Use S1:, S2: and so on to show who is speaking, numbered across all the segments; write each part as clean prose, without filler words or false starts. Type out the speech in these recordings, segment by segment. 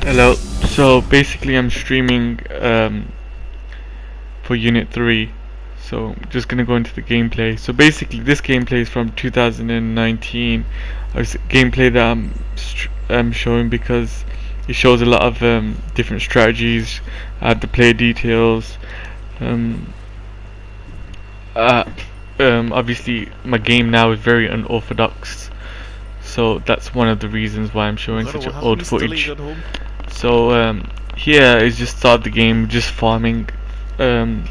S1: Hello. So basically, I'm streaming for Unit 3. So just gonna go into the gameplay. So basically, this gameplay is from 2019. It's gameplay that I'm showing because it shows a lot of different strategies. I have the player details. Um, uh, Obviously, my game now is very unorthodox. So that's one of the reasons why I'm showing such old footage. So here is just start the game, just farming. Um,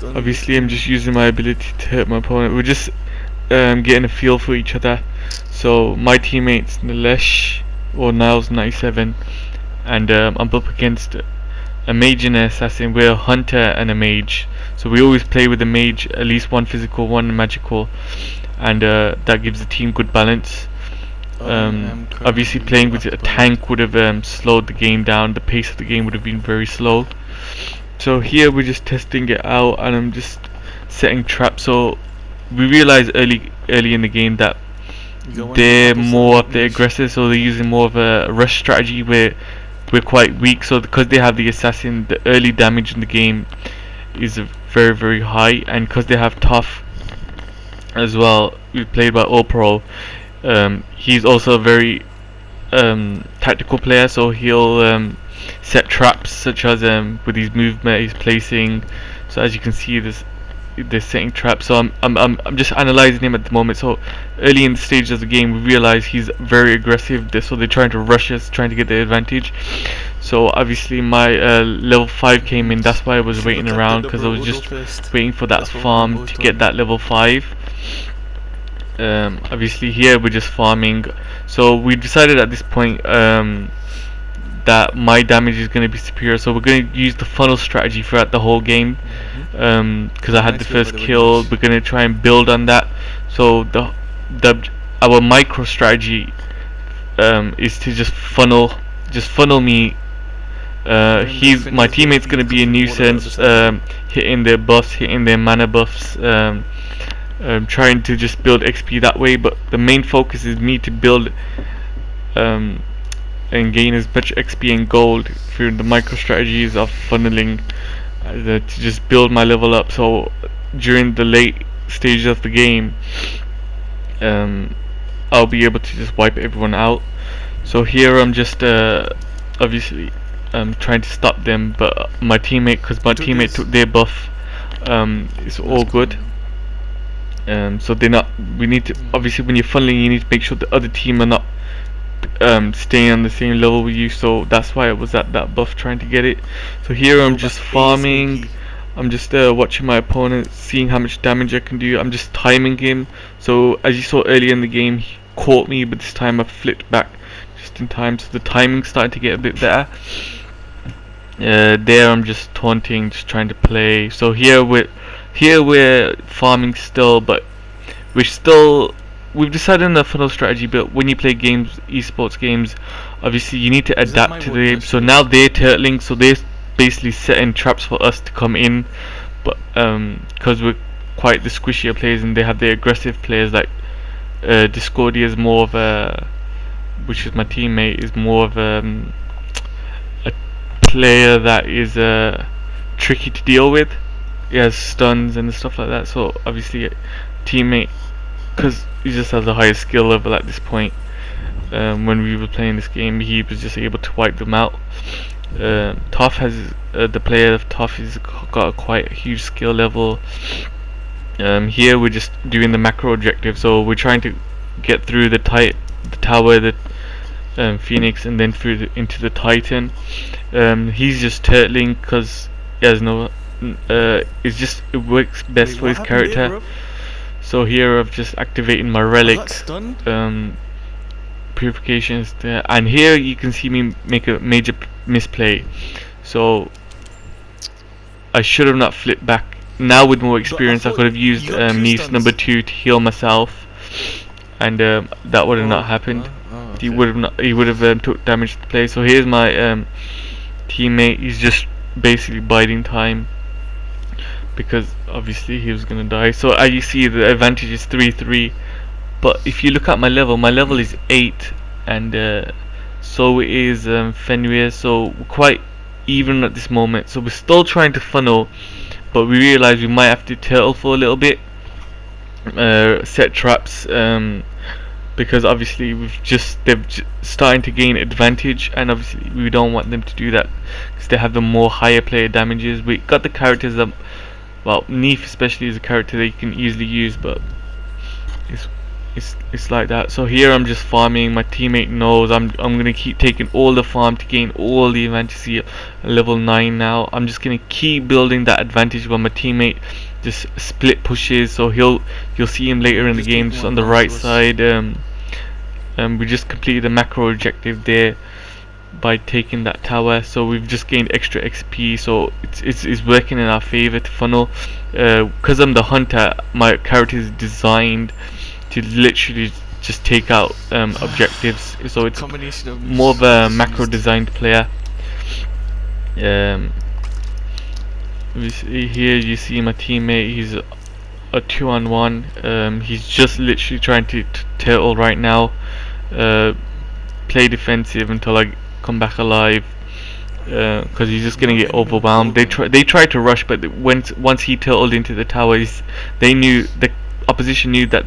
S1: Obviously, I'm just using my ability to hurt my opponent. We're just getting a feel for each other. So my teammate's Nilesh or Niles97, and I'm up against a mage and an assassin. We're a hunter and a mage. So we always play with a mage, at least one physical, one magical, and that gives the team good balance. Obviously, playing with a tank would have slowed the game down. The pace of the game would have been very slow. So here we're just testing it out, and I'm just setting traps. So we realize early in the game that they're more up the aggressive, so they're using more of a rush strategy where we're quite weak. So because they have the assassin, the early damage in the game is very high, and because they have tough as well, we played by All Pro. He's also a very tactical player, so he'll set traps such as with his movement, he's placing. So as you can see, they're setting traps. So I'm just analyzing him at the moment. So early in the stage of the game, we realize he's very aggressive. So they're trying to rush us, trying to get the advantage. So obviously my level 5 came in. That's why I was waiting around, because I was just waiting for that farm to get that level 5. Obviously here we're just farming. So we decided at this point that my damage is going to be superior, so we're going to use the funnel strategy throughout the whole game, because I had the first kill. We're going to try and build on that. So our micro strategy is to just funnel me. My teammate's going to be a nuisance, hitting their buffs, hitting their mana buffs, trying to just build XP that way. But the main focus is me to build and gain as much XP and gold through the micro strategies of funneling, to just build my level up. So during the late stages of the game, I'll be able to just wipe everyone out. So here I'm just obviously trying to stop them, but my teammate, because my teammate took their buff, it's all good. So they're not. We need to, obviously when you're funneling, you need to make sure the other team are not staying on the same level with you. So that's why I was at that buff trying to get it. So here I'm just farming. I'm just watching my opponent, seeing how much damage I can do. I'm just timing him. So as you saw earlier in the game, he caught me, but this time I flipped back just in time. So the timing's starting to get a bit better. There I'm just taunting, just trying to play. So here we're farming still, but we've decided on the funnel strategy. But when you play games, esports games, obviously you need to adapt to the game. So now they're turtling, so they're basically setting traps for us to come in. But because we're quite the squishier players, and they have the aggressive players like Discordia is more of a, which is my teammate, is more of a player that is tricky to deal with. He has stuns and stuff like that. So obviously teammate, because he just has a higher skill level at this point, when we were playing this game, he was just able to wipe them out. Tough has the player of Tough has got a quite a huge skill level. Here we're just doing the macro objective, so we're trying to get through the tower, the Phoenix, and then through into the Titan. He's just turtling because he has no. It works best for his character. So here I've just activated my relic purifications there, and here you can see me make a major misplay. So I should have not flipped back. Now with more experience, I could have used Nice number 2 to heal myself, and that would have not happened. He would have took damage to the play. So here's my teammate. He's just basically biding time, because obviously he was gonna die. So as you see, the advantage is 3-3. But if you look at my level is 8, and so is Fenrir. So we're quite even at this moment. So we're still trying to funnel, but we realize we might have to turtle for a little bit, set traps, because obviously starting to gain advantage, and obviously we don't want them to do that because they have the more higher player damages. We got the characters that, well, Neef especially is a character that you can easily use, but it's it's like that. So here I'm just farming. My teammate knows I'm gonna keep taking all the farm to gain all the advantage. See, level 9 now. I'm just gonna keep building that advantage while my teammate just split pushes. So you'll see him later in the game, just on the right side. We just completed a macro objective there by taking that tower, so we've just gained extra XP. So it's working in our favor to funnel. Because I'm the hunter, my character is designed to literally just take out objectives, so it's more of a macro designed player. Here you see my teammate, he's a 2-on-1. He's just literally trying to turtle right now, play defensive until I come back alive, because he's just gonna get overwhelmed. They tried to rush, but once he turtled into the towers, the opposition knew that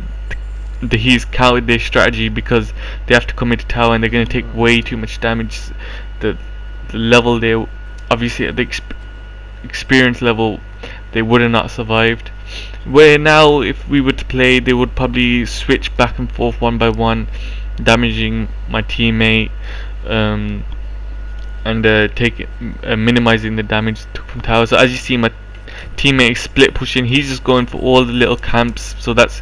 S1: he's countered their strategy, because they have to come into tower and they're going to take way too much damage. The level they obviously at the experience level, they would have not survived. Where now, if we were to play, they would probably switch back and forth one by one, damaging my teammate, and minimizing the damage from tower. So as you see, my teammate split pushing. He's just going for all the little camps. So that's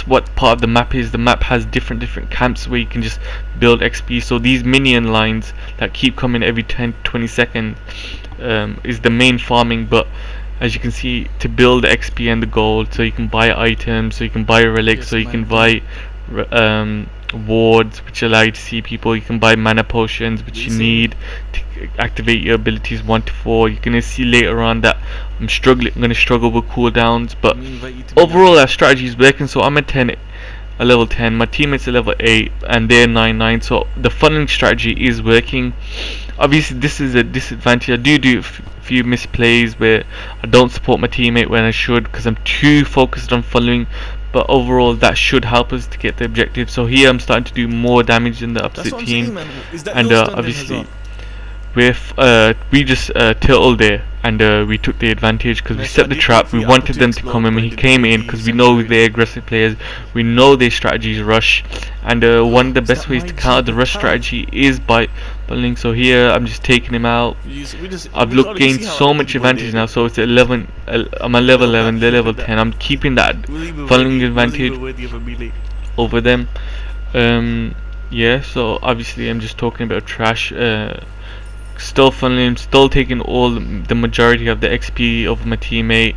S1: what part of the map is. The map has different camps where you can just build XP. So these minion lines that keep coming every 10-20 seconds is the main farming. But as you can see, to build the XP and the gold, so you can buy items, so you can buy relics, so you can buy wards which allow you to see people. You can buy mana potions which you need to activate your abilities 1 to 4. You're gonna see later on that I'm gonna struggle with cooldowns, but overall our strategy is working. So I'm a level 10, my teammates are level 8, and they're 9-9. So the funneling strategy is working. Obviously this is a disadvantage. I do a few misplays where I don't support my teammate when I should, because I'm too focused on funneling, but overall that should help us to get the objective. So here I'm starting to do more damage than the opposite team, and obviously we just turtled there, and we took the advantage because we set the trap. We wanted them to come in. He came in because we know they're aggressive players. We know their strategies rush, and one of the best ways to counter the rush strategy is by bundling. So here I'm just taking him out. I've gained so much advantage now. So it's 11. I'm at level 11. They're level 10. I'm keeping that funneling advantage over them. Yeah. So obviously I'm just talking about trash. Still funneling, still taking the majority of the XP of my teammate.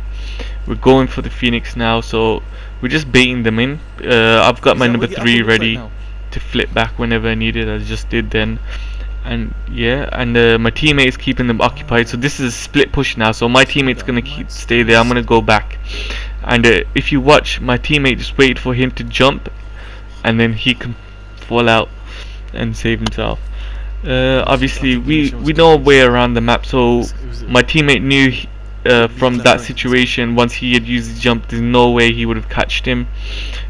S1: We're going for the Phoenix now, so we're just baiting them in. I've got my number 3 ready to flip back whenever I need it, as I just did then. And yeah, and my teammate is keeping them occupied. So this is a split push now, so my teammate's gonna stay there. I'm gonna go back, and if you watch, my teammate just waited for him to jump, and then he can fall out and save himself. Obviously we know a way around the map, so my teammate knew from that situation, once he had used his jump, there's no way he would have catched him,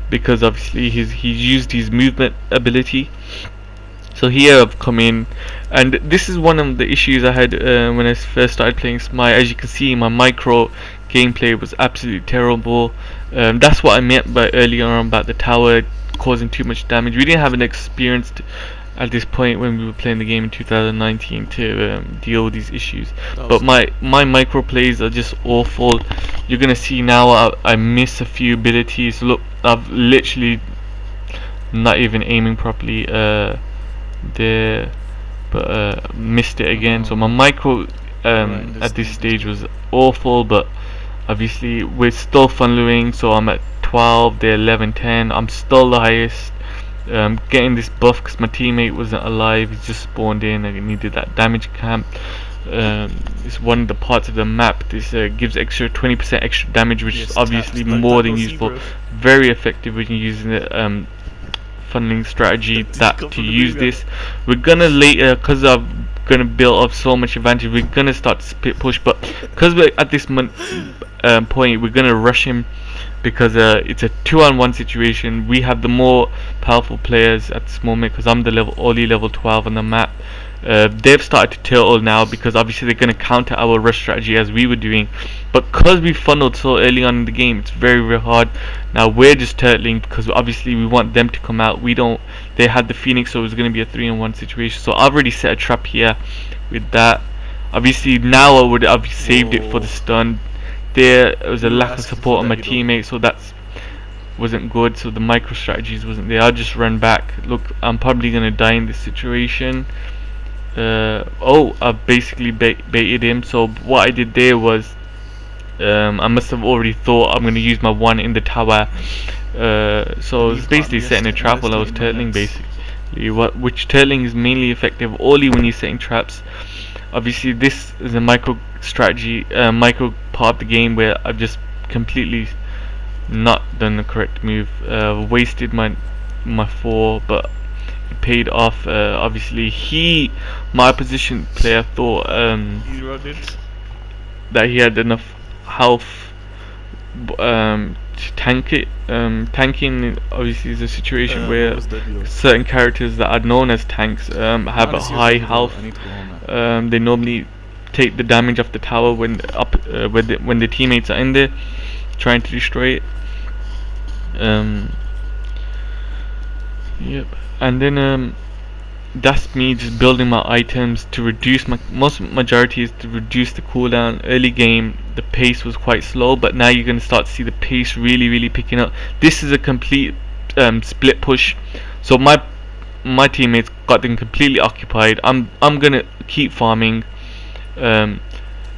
S1: because obviously he used his movement ability. So here I've come in, and this is one of the issues I had when I first started playing Smite. As you can see, my micro gameplay was absolutely terrible. That's what I meant by earlier on about the tower causing too much damage. We didn't have an experience at this point when we were playing the game in 2019 to deal with these issues. But my micro plays are just awful. You're gonna see now I miss a few abilities. Look, I've literally not even aiming properly there, but missed it again. So my micro at this stage was awful, but obviously we're still funneling. So I'm at 12, they're 11, 10. I'm still the highest. Getting this buff because my teammate wasn't alive. He's just spawned in and needed that damage camp. It's one of the parts of the map. This gives extra 20% extra damage, which is obviously more than useful. Very effective when you're using it funneling strategy that to use this. We're gonna later, because I'm gonna build up so much advantage, we're gonna start split push, but because we're at this point, we're gonna rush him because it's a 2-on-1 situation. We have the more powerful players at this moment because I'm the only level 12 on the map. They've started to turtle now because obviously they're going to counter our rush strategy as we were doing, but because we funneled so early on in the game, it's very, very hard. Now we're just turtling because obviously we want them to come out. We don't. They had the Phoenix, so it was going to be a 3-on-1 situation. So I've already set a trap here with that. Obviously now I've saved it for the stun. There was a lack of support on my teammate, so that's wasn't good. So the micro strategies wasn't there. I just ran back. Look, I'm probably gonna die in this situation. I basically baited him. So what I did there was I must have already thought I'm gonna use my one in the tower. So I was basically setting a trap while I was turtling, basically. Which turtling is mainly effective only when you're setting traps. Obviously this is a micro strategy, micro part of the game where I've just completely not done the correct move. Wasted my 4, but it paid off. Obviously my opposition player thought that he had enough health to tank it. Tanking obviously is a situation where certain characters that are known as tanks have a high health. They normally take the damage off the tower when the teammates are in there trying to destroy it. Yep. And then that's me just building my items to reduce majority is to reduce the cooldown. Early game the pace was quite slow, but now you're gonna start to see the pace really picking up. This is a complete split push, so my teammates got them completely occupied. I'm gonna keep farming.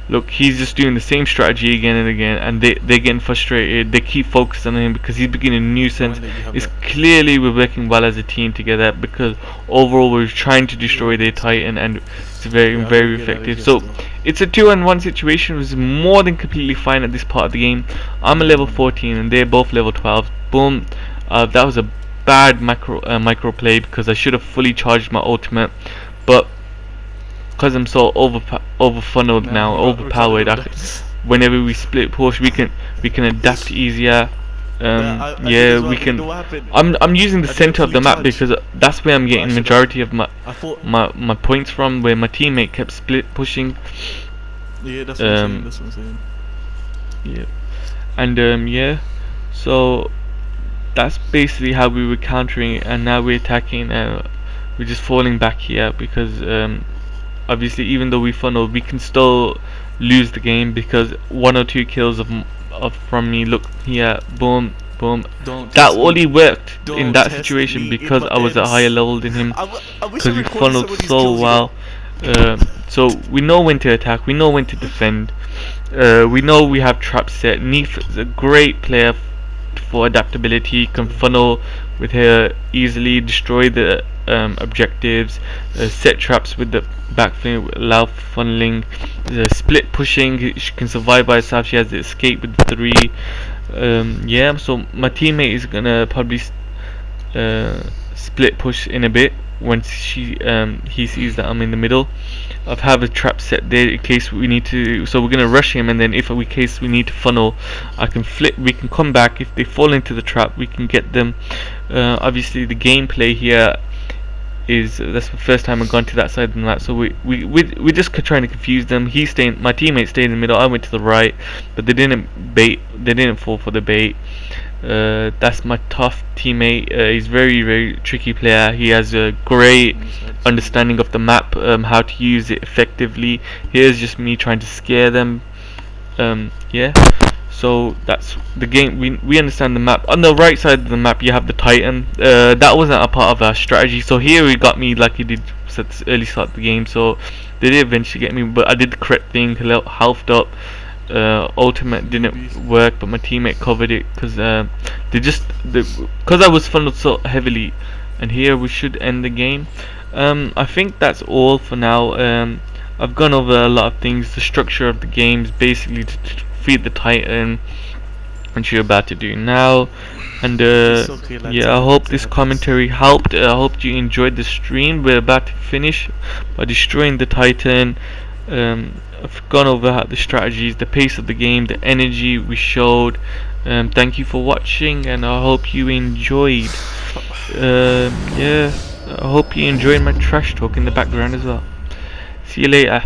S1: Look, he's just doing the same strategy again and again, and they're getting frustrated. They keep focusing on him because he's beginning a nuisance. It's clearly we're working well as a team together because overall we're trying to destroy their Titan, and it's very effective. So it's a 2-on-1 situation. It was more than completely fine at this part of the game. I'm a level 14 and they're both level 12. Boom. That was a bad micro play because I should have fully charged my ultimate, but because I'm so overfunneled now, overpowered, whenever we split push we can adapt easier. We can. I'm using the center of the map because that's where I'm getting majority of my points from, where my teammate kept split pushing.
S2: Yeah, that's what I'm saying.
S1: Yeah, and so that's basically how we were countering it, and now we're attacking. We're just falling back here because obviously even though we funnel, we can still lose the game because 1 or 2 kills from me. Look here, boom. That only worked in that situation because I was at a higher level than him, because we funneled so well. So we know when to attack, we know when to defend, we know we have traps set. Neef is a great player for adaptability, can funnel with her easily, destroy the objectives, set traps with the backflame, allow funneling, split pushing. She can survive by herself. She has the escape with 3. So my teammate is gonna probably split push in a bit once he sees that I'm in the middle. I have a trap set there in case we need to, so we're gonna rush him, and then if in case we need to funnel, I can flip. We can come back. If they fall into the trap, we can get them. Obviously the gameplay here is that's the first time I've gone to that side of the map, so we're just trying to confuse them. My teammate stayed in the middle, I went to the right, but they didn't fall for the bait. That's my tough teammate. He's very tricky player. He has a great understanding of the map, how to use it effectively. Here's just me trying to scare them. So that's the game. We understand the map. On the right side of the map you have the Titan. That wasn't a part of our strategy, so here we got me like he did at the early start of the game, so they did eventually get me, but I did the correct thing, healthed up. Ultimate didn't work, but my teammate covered it because because I was funneled so heavily. And here we should end the game. I think that's all for now. I've gone over a lot of things. The structure of the game is basically to feed the Titan, which you're about to do now. And
S2: It's okay, let's
S1: yeah, I
S2: have it,
S1: hope
S2: let's
S1: this
S2: have this.
S1: commentary helped. I hope you enjoyed the stream. We're about to finish by destroying the Titan. I've gone over the strategies, the pace of the game, the energy we showed. Thank you for watching, and I hope you enjoyed. Yeah, I hope you enjoyed my trash talk in the background as well. See you later.